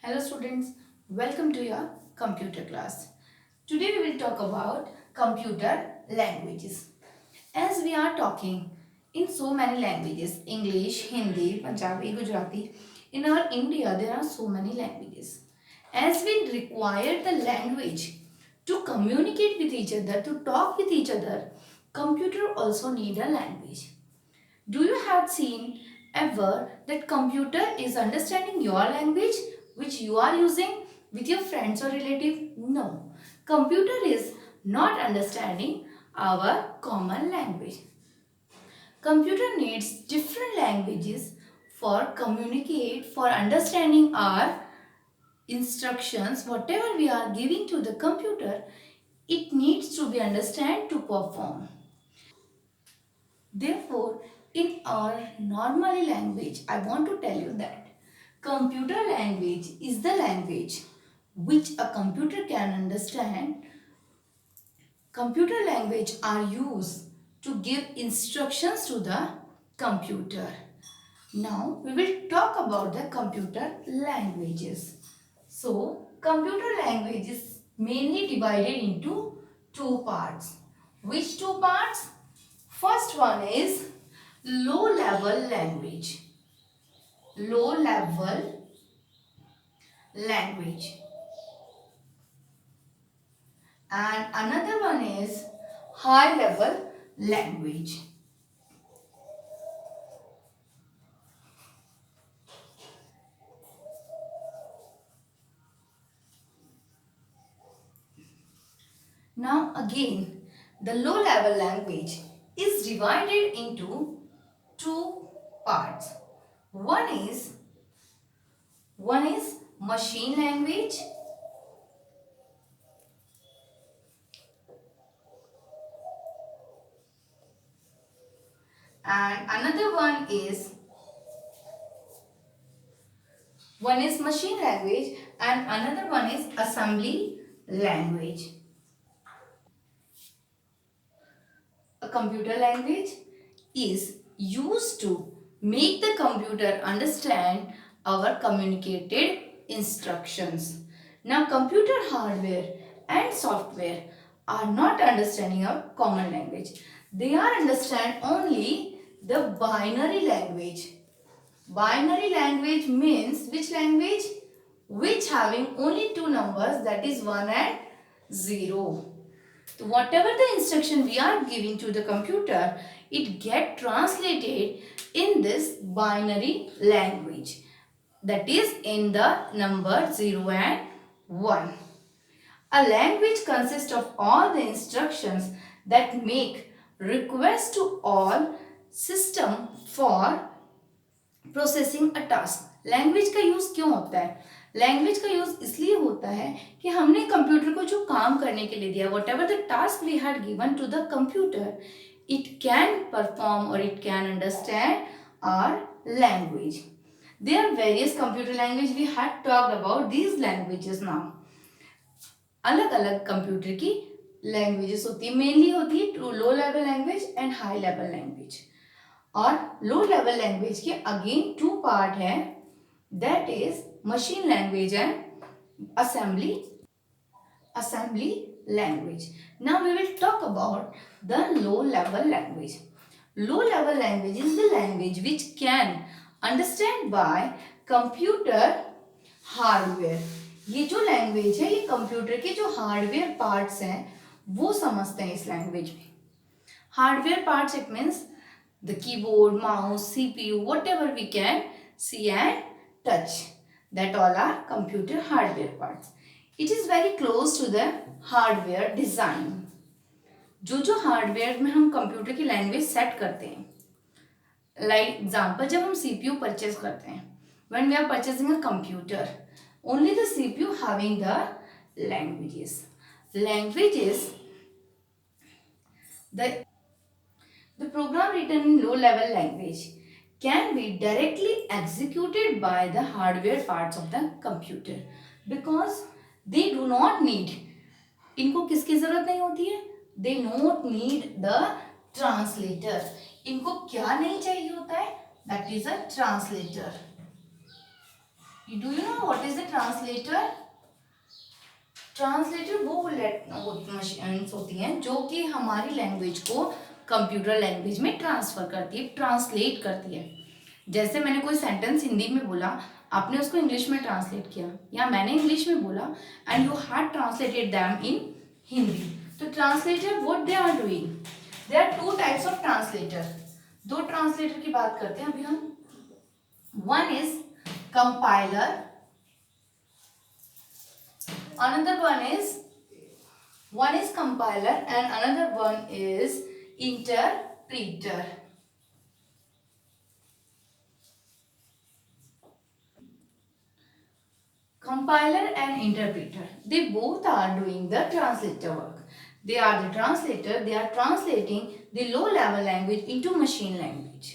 Hello students, welcome to your computer class. Today we will talk about computer languages. As we are talking in so many languages, English, Hindi, Punjabi, Gujarati, in our India there are so many languages. As we require the language to communicate with each other, to talk with each other, computer also need a language. Do you have seen ever that computer is understanding your language which you are using with your friends or relative? No. Computer is not understanding our common language. Computer needs different languages for communicate, for understanding our instructions, whatever we are giving to the computer, it needs to be understand to perform. Therefore, in our normally language, I want to tell you that computer language is the language which a computer can understand. Computer language are used to give instructions to the computer. Now, we will talk about the computer languages. So, computer language is mainly divided into two parts. Which two parts? First one is low level language. Low level language. And another one is high level language. Now again, the low level language is divided into two parts. One is machine language and another one is machine language and another one is assembly language. A computer language is used to make the computer understand our communicated instructions. Now computer hardware and software are not understanding our common language. They are understand only the binary language. Binary language means which language? Which having only two numbers, that is 1 and 0. So whatever the instruction we are giving to the computer, it get translated in this binary language, that is in the number 0 and 1. A language consists of all the instructions that make request to all system for processing a task. Language का use क्यों होता है? Language का use इसलिए होता है कि हमने कंप्यूटर को जो काम करने के लिए दिया, whatever the task we had given to the computer, it can perform और it can understand our language. There are various computer language, we had talked about these languages now. अलग अलग कंप्यूटर की languages होती है, mainly होती है लो level language and high level language. और लो level language के अगेन टू पार्ट है, that is machine language and assembly language. Now we will talk about the low level language. Low level language is the language which can understand by computer hardware. ये जो language है, ये computer के जो hardware parts हैं वो समझते हैं इस लैंग्वेज में. Hardware parts it means the keyboard, mouse, CPU, whatever we can see and touch, that all are computer hardware parts. It is very close to the hardware design. जो hardware में हम computer की language set करते हैं, like example जब हम CPU purchase करते हैं, when we are purchasing a computer, only the CPU having the languages. The program written in low-level language can be directly executed by the hardware parts of the computer because they do not need. इनको किसकी जरूरत नहीं होती है? They don't need the translator. इनको क्या नहीं चाहिए होता है? That is a translator. Do you know what is the translator? Translator वो मशीन्स होती हैं जो कि हमारी लैंग्वेज को कंप्यूटर लैंग्वेज में ट्रांसफर करती है, ट्रांसलेट करती है। जैसे मैंने कोई सेंटेंस हिंदी में बोला, आपने उसको इंग्लिश में ट्रांसलेट किया, या मैंने इंग्लिश में बोला and you had translated them in Hindi. तो translator what they are doing, they are two types of translator. दो ट्रांसलेटर की बात करते हैं अभी हम। One is compiler, another one is compiler and another one is interpreter. Compiler and interpreter, they both are doing the translator work. They are the translator, they are translating the low level language into machine language.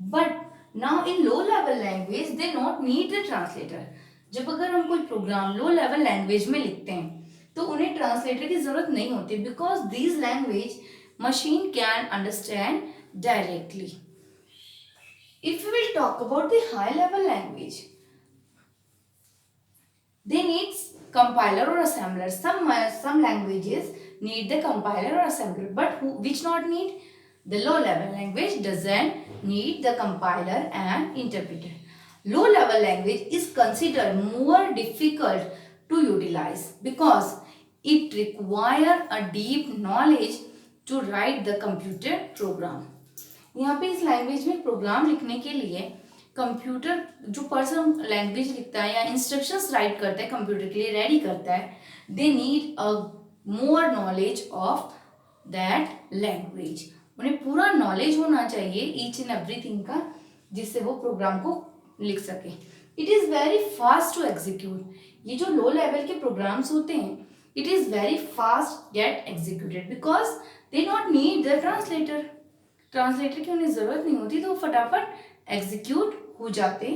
But now in low level language they not need the translator. जब अगर हम कोई programme लो level language में लिखते हैं तो उन्हें translator की जरूरत नहीं होती, because this language machine can understand directly. If we will talk about the high level language, they need compiler or assembler. Some languages need the compiler or assembler, but which not need? The low level language doesn't need the compiler and interpreter. Low level language is considered more difficult to utilize because it require a deep knowledge to write the computer program. यहाँ पे इस language में programme लिखने के लिए computer, जो person language लिखता है या इंस्ट्रक्शंस राइट करता है कंप्यूटर के लिए रेडी करता है, they need a more knowledge of that language. उन्हें पूरा नॉलेज होना चाहिए ईच एंड एवरीथिंग का, जिससे वो प्रोग्राम को लिख सके. It is very fast to execute. ये जो लो लेवल के प्रोग्राम्स होते हैं, it is very fast get executed because they not need the translator. Translator की उन्हें ज़रूरत नहीं होती, तो फटाफट एग्जीक्यूट हो जाते.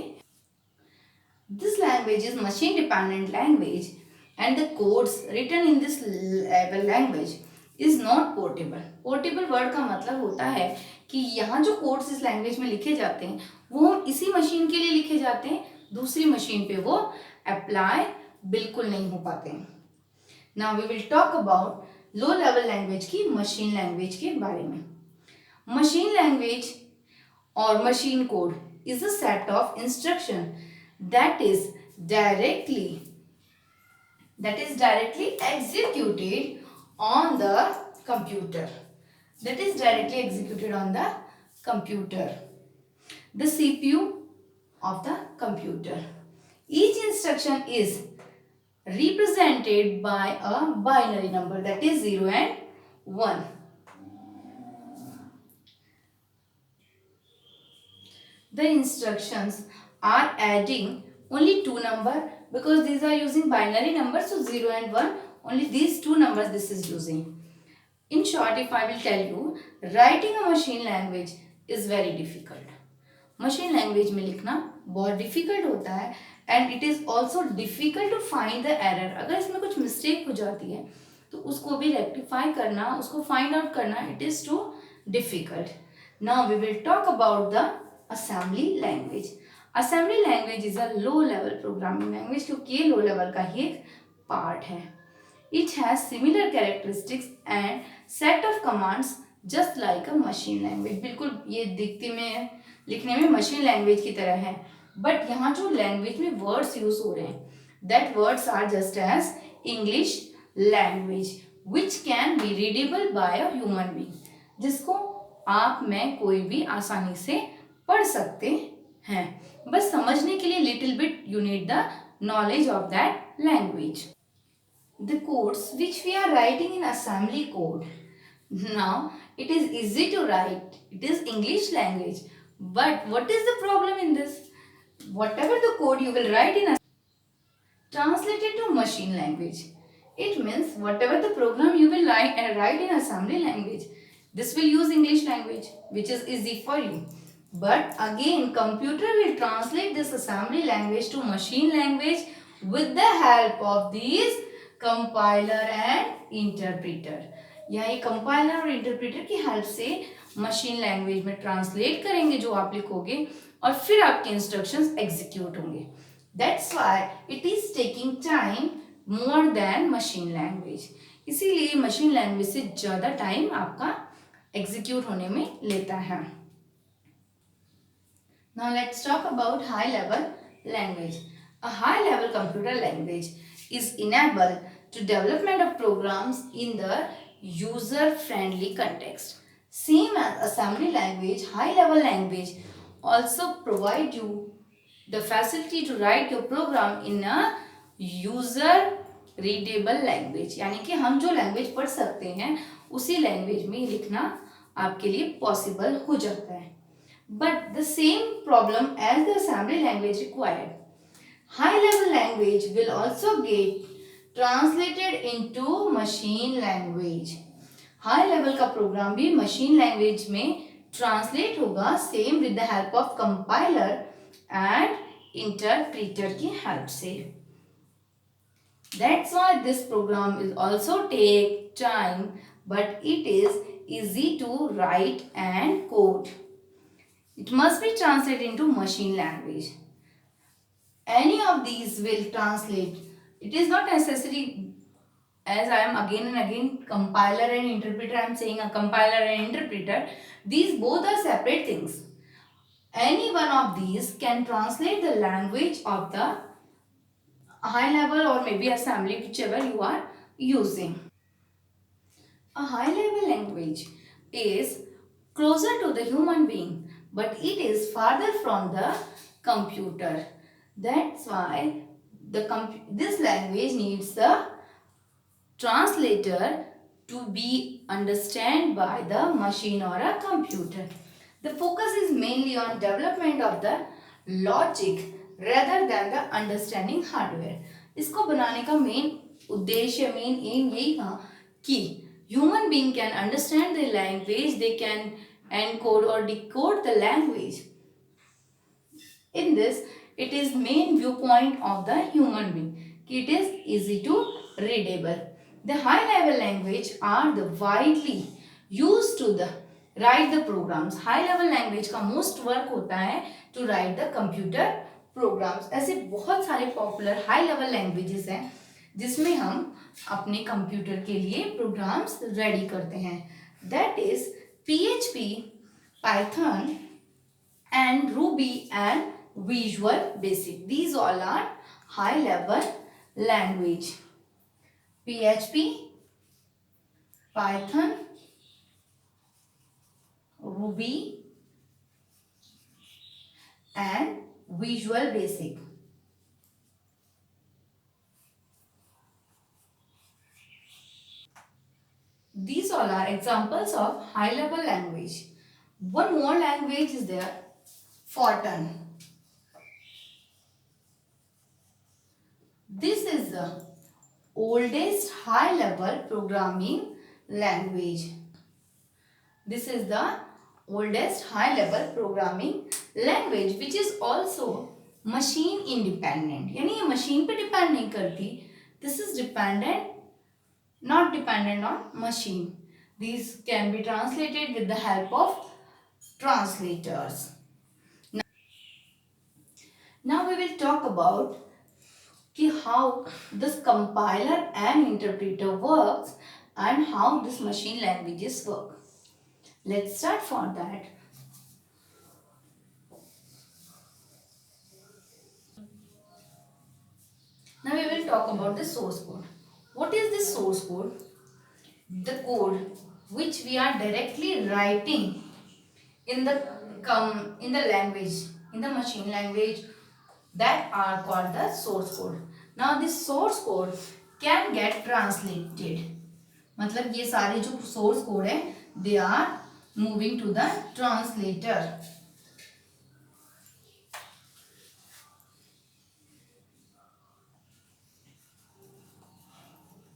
This language is machine dependent language and the codes written in this language is not portable. Portable word का मतलब होता है कि यहाँ जो कोड्स इस लैंग्वेज में लिखे जाते हैं वो इसी मशीन के लिए लिखे जाते हैं, दूसरी मशीन पे वो अप्लाई बिल्कुल नहीं हो पाते हैं. Now we will talk about low level language की मशीन लैंग्वेज के बारे में. Machine language or machine code is a set of instruction that is directly executed on the computer. That is directly executed on the computer, the CPU of the computer. Each instruction is represented by a binary number, that is 0 and 1. The instructions are adding only two numbers because these are using binary numbers, so 0 and 1, only these two numbers this is using. In short, if I will tell you, writing a machine language is very difficult. Machine language में लिखना बहुत difficult होता है and it is also difficult to find the error. अगर इसमें कुछ mistake हो जाती है तो उसको भी rectify करना, उसको find out करना, it is too difficult. Now we will talk about the assembly language. Assembly language is a low level programming language क्योंकि ये low level का ही एक part है. It has similar characteristics and set of commands just like a machine language. बिल्कुल ये दिखने में लिखने में machine language की तरह है, but यहाँ जो language में words use हो रहे हैं, that words are just as English language which can be readable by a human being. जिसको आप मैं कोई भी आसानी से पढ़ सकते हैं. बस समझने के लिए little bit you need the knowledge of that language. The codes which we are writing in assembly code, now it is easy to write, it is English language, but what is the problem in this? whatever the code you will write in translated to machine language, it means whatever the program you will write in assembly language, this will use English language which is easy for you. But again, computer will translate this assembly language to machine language with the help of these compiler and interpreter. यहाँ ये compiler और interpreter की help से machine language में translate करेंगे जो आप लिखोगे और फिर आपके instructions execute होंगे. That's why it is taking time more than machine language. इसीलिए मशीन लैंग्वेज से ज़्यादा टाइम आपका एग्जीक्यूट होने में लेता है. Now let's talk about high level language. A high level computer language is enabled to development of programs in the user friendly context. Same as assembly language, high level language also provide you the facility to write your program in a user readable language. यानी कि हम जो language पढ़ सकते हैं उसी language में लिखना आपके लिए पॉसिबल हो जाता है. But the same problem as the assembly language required. High level language will also get translated into machine language. High level का प्रोग्राम भी मशीन लैंग्वेज में ट्रांसलेट होगा same with the help of compiler and interpreter की help से. That's why this program is also take time, but it is easy to write and code. It must be translated into machine language. Any of these will translate. It is not necessary, as I am again and again compiler and interpreter, I am saying a compiler and interpreter. These both are separate things. Any one of these can translate the language of the high level or maybe assembly, whichever you are using. A high level language is closer to the human being, but it is farther from the computer. That's why this language needs the translator to be understood by the machine or a computer. The focus is mainly on development of the logic rather than the understanding hardware. इसको बनाने का main उद्देश्य main M यही था कि human being can understand the language, they can encode or decode the language. In this, it is main viewpoint of the human being. It is easy to readable. The high level language are the widely used to the write the programs. High level language का most work होता है to write the computer programs. ऐसे बहुत सारे popular high level languages हैं जिसमें हम अपने कंप्यूटर के लिए प्रोग्राम्स रेडी करते हैं. That is PHP, Python and Ruby and Visual Basic. These all are high level language. PHP, Python, Ruby and Visual Basic. These all are examples of high level language. One more language is there, Fortran. This is the oldest high level programming language. This is the oldest high level programming language which is also machine independent. यानी ये machine पे depend नहीं करती. This is dependent, not dependent on machine. These can be translated with the help of translators. Now we will talk about how this compiler and interpreter works and how this machine languages work. Let's start for that. Now we will talk about the source code. What is this source code? The code which we are directly writing in the language, in the machine language, that are called the source code. Now this source code can get translated. मतलब ये सारे जो source code है, they are moving to the translator.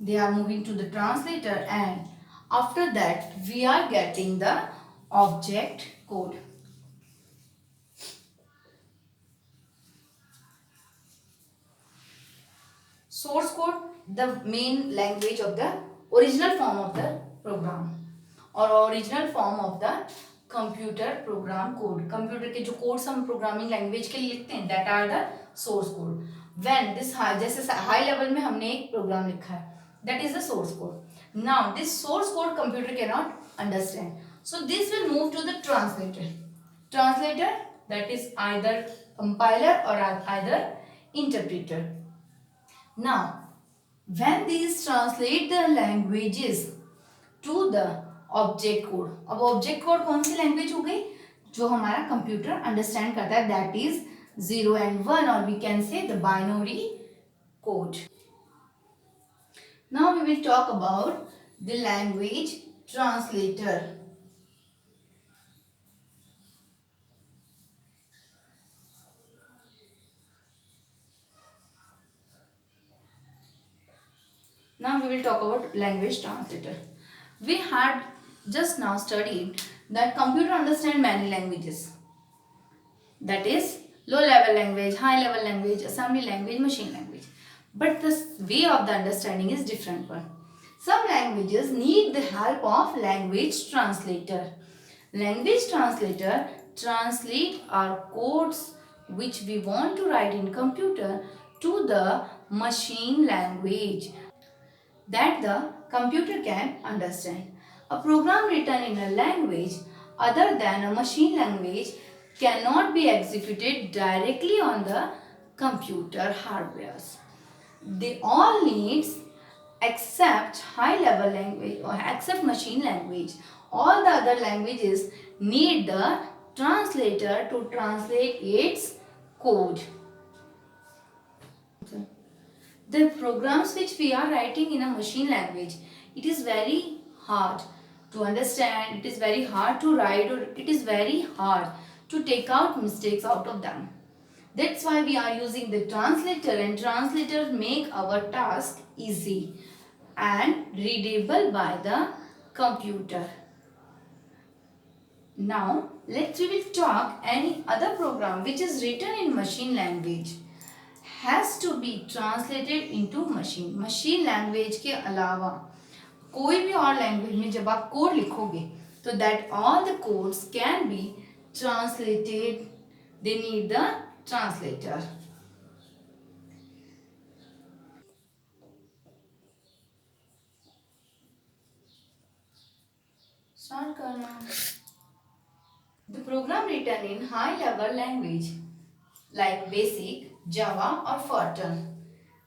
They are moving to the translator, and after that we are getting the object code. Source code, the main language of the original form of the program or original form of the computer program code. Computer के जो codes हम programming language के लिए लिखते हैं, that are the source code. When this high, जैसे high level में हमने एक प्रोग्राम लिखा है, that is the source code. Now this source code computer cannot understand, so this will move to the translator. Translator, that is either compiler or either interpreter. Now when these translate the languages to the object code. अब object code कौन सी language हो गई जो हमारा computer understand करता है, that is 0 and 1, और we can say the binary code. Now we will talk about the language translator. Now we will talk about language translator. We had just now studied that computer understand many languages. That is low level language, high level language, assembly language, machine language. But the way of the understanding is different one. Some languages need the help of language translator. Language translator translate our codes which we want to write in computer to the machine language that the computer can understand. A program written in a language other than a machine language cannot be executed directly on the computer hardware. They all needs except high level language or except machine language. All the other languages need the translator to translate its code. The programs which we are writing in a machine language, it is very hard to understand, it is very hard to write, or it is very hard to take out mistakes out of them. That's why we are using the translator, and translator make our task easy and readable by the computer. Now we will talk any other program which is written in machine language has to be translated into machine. machine language के अलावा कोई भी और language में जब आप code लिखोगे तो that all the codes can be translated, they need the translator. Start करना. The program written in high level language like basic, Java or Fortran,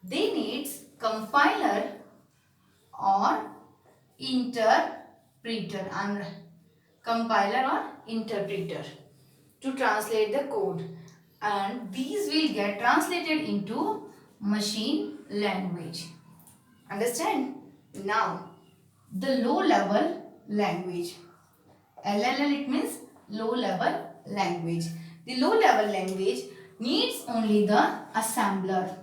they needs compiler or interpreter and compiler or interpreter to translate the code, and these will get translated into machine language. Understand? Now the low level language, LLL, it means low level language. The low level language needs only the assembler.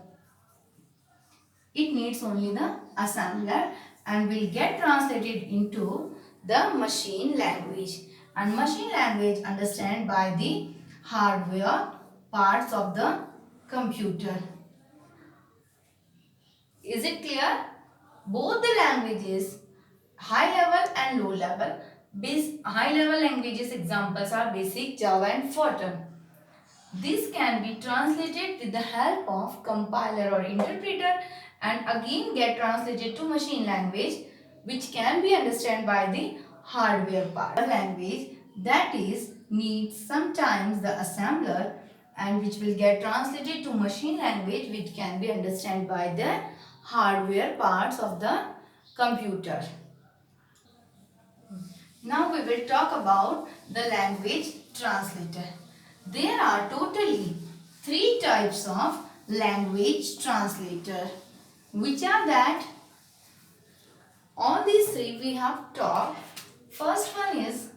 It needs only the assembler and will get translated into the machine language. And machine language understand by the hardware parts of the computer. Is it clear? Both the languages, high level and low level. High level languages examples are Basic, Java and Fortran. This can be translated with the help of compiler or interpreter and again get translated to machine language, which can be understood by the hardware part. A language that is needs sometimes the assembler and which will get translated to machine language, which can be understood by the hardware parts of the computer. Now we will talk about the language translator. There are totally 3 types of language translator. Which are that? All these 3 we have talked. First one is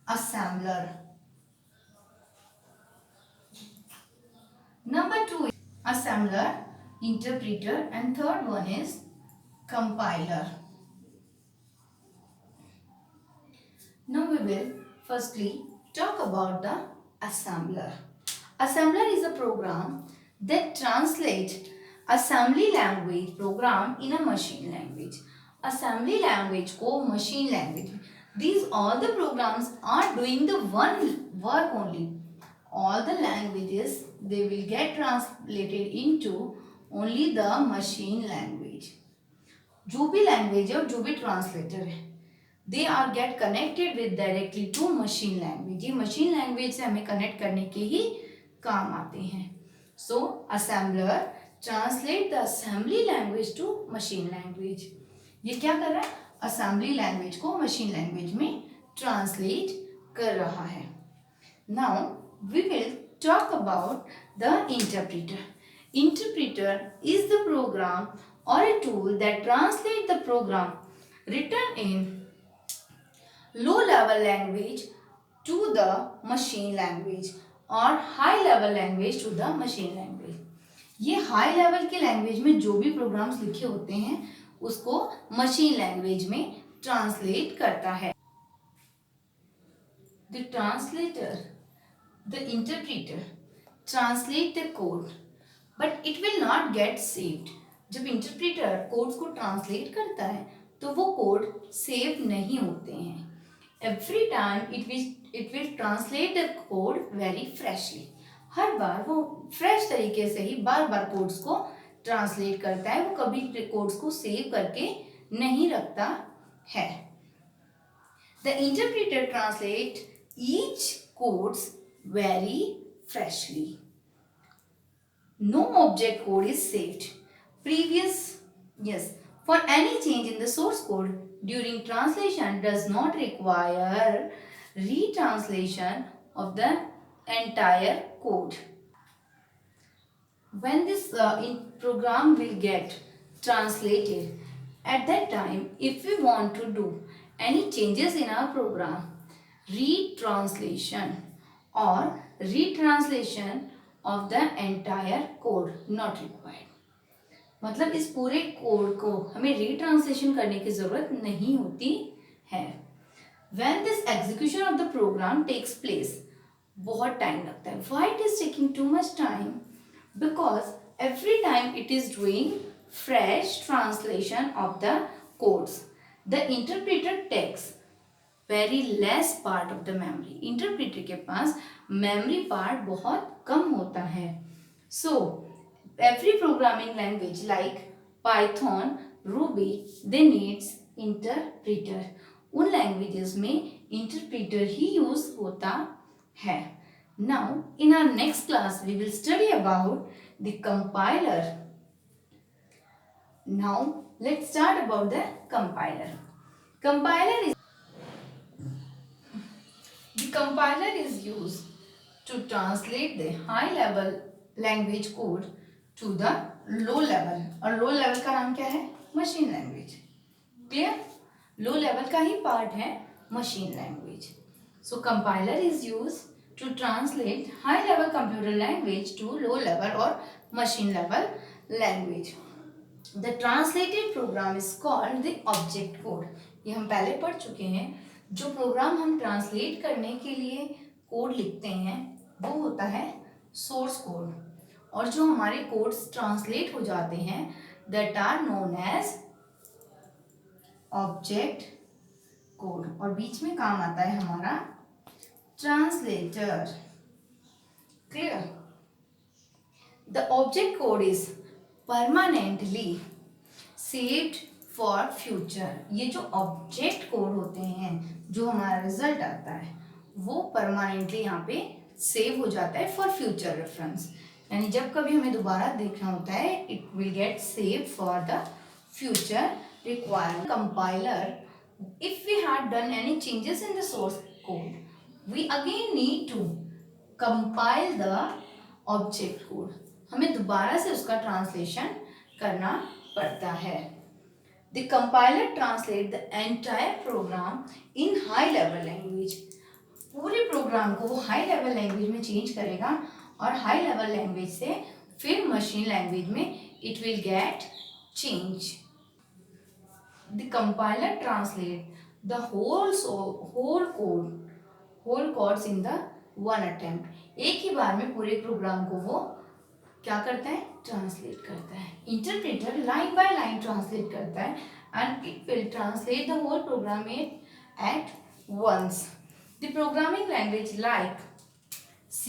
assembler. Number 2 is assembler, interpreter, and third one is compiler. Now we will firstly talk about the assembler. Assembler is a program that translates assembly language program in a machine language. Assembly language को machine language. These all the programs are doing the one work only. all the languages they will get translated into only the machine language. जो भी language है और जो भी translator है they are get connected with directly to machine language. ये machine language से हमें कनेक्ट करने के ही काम आते हैं. So assembler translate the assembly language to machine language. ये क्या कर रहा है? असेंबली लैंग्वेज को मशीन लैंग्वेज में ट्रांसलेट कर रहा है. Now we will talk about the interpreter. Interpreter is the program or a tool that translates the program written in low level language to the machine language or high level language to the machine language. ये high level के language में जो भी programmes लिखे होते हैं उसको machine language में ट्रांसलेट करता है. The translator, the interpreter translate the code but it will not get saved. जब इंटरप्रीटर कोड्स को ट्रांसलेट करता है तो वो कोड सेव नहीं होते हैं. Every time it will translate the code very freshly. हर बार वो फ्रेश तरीके से ही बार बार कोड्स को ट्रांसलेट करता है. वो कभी कोड्स को सेव करके नहीं रखता है. The interpreter translate each codes very freshly. No object code is saved. For any change in the source code during translation does not require retranslation of the entire code. When this program will get translated, at that time, if we want to do any changes in our program, retranslation or retranslation of the entire code not required. मतलब इस पूरे code को हमें रीट्रांसलेशन करने की जरूरत नहीं होती है. When this execution of the program takes place, बहुत टाइम लगता है. Why it is taking too much time? Because every time it is doing fresh translation of the codes, the interpreter takes very less part of the memory. Interpreter के पास memory part बहुत कम होता है. So every programming language like Python, Ruby, they needs interpreter. उन languages में interpreter ही use होता है. Now in our next class we will study about the compiler. Now let's start about the compiler. Compiler compiler is used to translate the high level language code to the low level. और low level का नाम क्या है? machine language. clear? low level का ही part है machine language. so compiler is used to translate high level computer language to low level or machine level language. the translated program is called the object code. ये हम पहले पढ़ चुके हैं. जो programme हम ट्रांसलेट करने के लिए कोड लिखते हैं वो होता है सोर्स कोड. और जो हमारे कोड्स ट्रांसलेट हो जाते हैं that are known as object code. और बीच में काम आता है हमारा translator. Clear? The object code is permanently saved for future. ये जो ऑब्जेक्ट कोड होते हैं जो हमारा रिजल्ट आता है वो परमानेंटली यहाँ पे सेव हो जाता है फॉर फ्यूचर रेफरेंस. यानी जब कभी हमें दोबारा देखना होता है it will get save for the future requirement. Compiler, if we had done any changes in the source code we again need to compile the object code. हमें दोबारा से उसका ट्रांसलेशन करना पड़ता है. The compiler translate the entire program in high level language. पूरे program को वो हाई लेवल लैंग्वेज में चेंज करेगा और हाई लेवल लैंग्वेज से फिर मशीन लैंग्वेज में it will get change. The compiler translate the whole codes in the one attempt. एक ही बार में पूरे प्रोग्राम को वो क्या करता है? ट्रांसलेट करता है. Interpreter line by line translate करता है and it will translate the whole program at once. The programming language like C++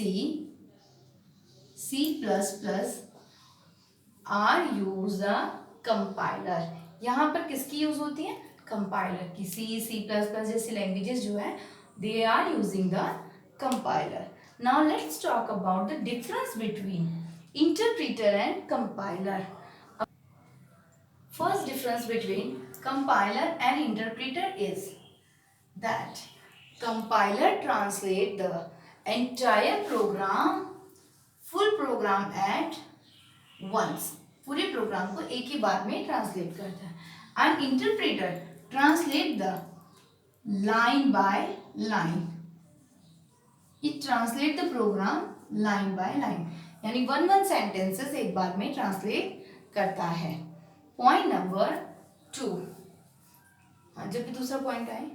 are use a compiler. यहाँ पर किसकी यूज होती है? कंपाइलर की। C++ जैसी लैंग्वेजेस जो है they are using the compiler. Now let's talk about the difference between interpreter and compiler. First difference between compiler and interpreter is that compiler translate the entire program, full program at once, पूरे program को एक ही बार में translate करता है। And interpreter translate the line by line, it translate the program line by line, यानी one sentences एक बार में ट्रांसलेट करता है। पॉइंट नंबर 2, जब भी दूसरा पॉइंट आए,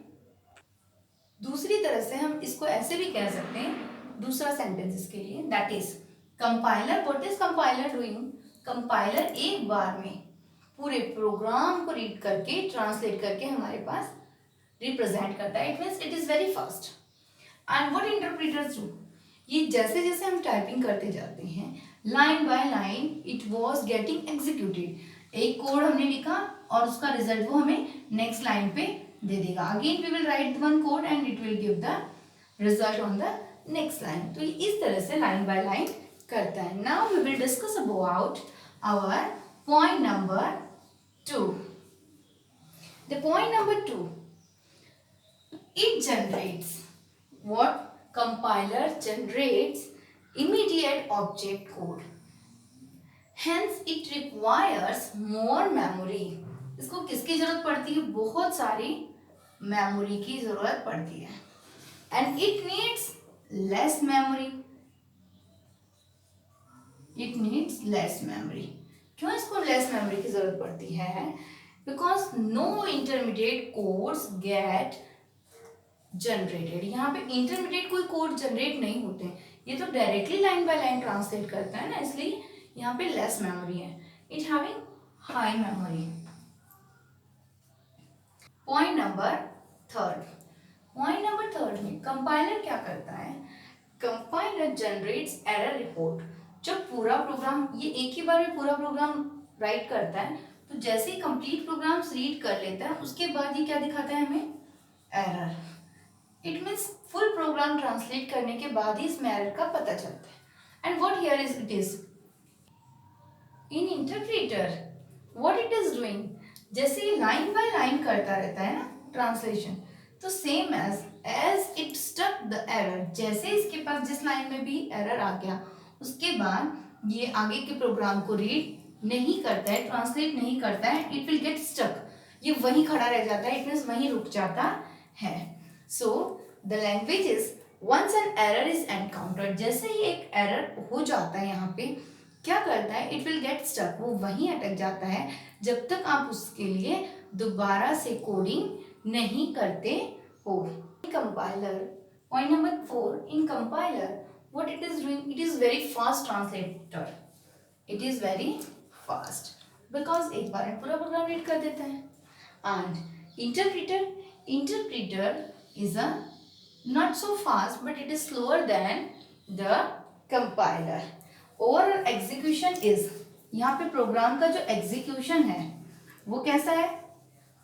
दूसरी तरह से हम इसको ऐसे भी कह सकते हैं दूसरा सेंटेंस इसके लिए, that is compiler. What is compiler doing? Compiler एक बार में पूरे प्रोग्राम को रीड करके ट्रांसलेट करके हमारे पास रिप्रेजेंट करता है। It means it is very fast. And what interpreters do, ये जैसे जैसे हम टाइपिंग करते जाते हैं line by line it was getting executed. एक कोड हमने लिखा और उसका रिजल्ट वो हमें नेक्स्ट लाइन पे दे देगा। Again we will write one code and it will give the result on the next line. तो इस तरह से लाइन बाय लाइन करता है। Now we will discuss about our point number 2। The point number 2, it generates, what compiler generates immediate object code, hence it requires more memory। इसको किसकी जरूरत पड़ती है? बहुत सारी मेमोरी की जरूरत पड़ती है। And it needs less memory, it needs less memory. क्यों इसको लेस मेमोरी की जरूरत पड़ती है? Because no intermediate codes get generated. यहाँ पे इंटरमीडिएट कोई कोड जनरेट नहीं होते, ये तो directly line by line translate करता है ना, इसलिए यहाँ पे लेस मेमोरी है। It having high memory. Point number 3, point number 3 में कंपाइलर क्या करता है? Compiler generates error report. जब पूरा प्रोग्राम, ये एक ही बार में पूरा प्रोग्राम राइट करता है, तो जैसे ही कंप्लीट प्रोग्राम रीड कर लेता है उसके बाद ये क्या दिखाता है हमें? Error. It means full program translate करने के बाद ही इसमें एरर का पता चलता है। And what here is it is in interpreter, what it is doing, जैसे ये लाइन बाय लाइन करता रहता है ना ट्रांसलेशन, तो same as it stuck the error, जैसे इसके पास जिस लाइन में भी एरर आ गया उसके बाद ये आगे के प्रोग्राम को रीड नहीं करता है, ट्रांसलेट नहीं करता है, इट विल गेट स्टक, ये वहीं खड़ा रह जाता है, इट मीन्स वहीं रुक जाता है। So the language is once an error is encountered, जैसे ही एक एरर हो जाता है यहाँ पे क्या करता है? इट विल गेट स्टक, वो वहीं अटक जाता है जब तक आप उसके लिए दोबारा से कोडिंग नहीं करते हो। Compiler, point number 4, in compiler what it is doing, it is very fast translator, it is very fast because एक बार में पूरा प्रोग्राम रीड कर देता है। and interpreter is a not so fast but it is slower than the compiler। overall execution is, यहाँ पे programme का जो एग्जीक्यूशन है वो कैसा है?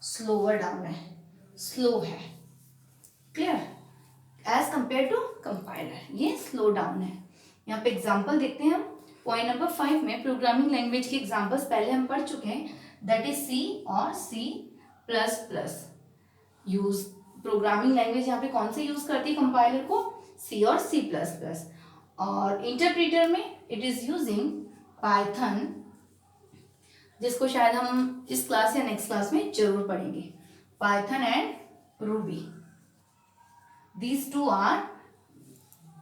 स्लोअर डाउन है, स्लो है, clear, as compare to compiler ये स्लो डाउन है। यहाँ पे एग्जाम्पल देखते हैं हम। पॉइंट नंबर 5 में प्रोग्रामिंग लैंग्वेज के एग्जाम्पल्स पहले हम पढ़ चुके हैं, दैट इज सी और C++। यूज प्रोग्रामिंग लैंग्वेज यहाँ पे कौन से यूज करती है कंपाइलर को? C और C++। और इंटरप्रीटर में इट इज यूजिंग पाइथन, जिसको शायद हम इस क्लास या नेक्स्ट क्लास में जरूर पढ़ेंगे, Python and Ruby. These two are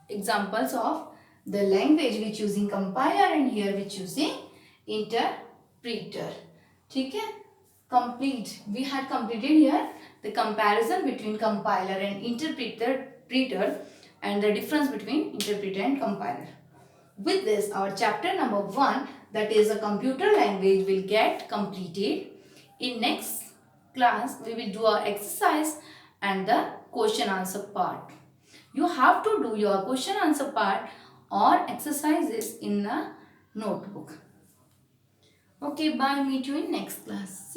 examples of the language which using compiler and here which using interpreter। ठीक है, complete, we had completed here the comparison between compiler and interpreter and the difference between interpreter and compiler। With this our chapter number 1, that is a computer language, will get completed. In next class we will do our exercise and the question answer part। You have to do your question answer part or exercises in a notebook. Okay, bye. Meet you in next class.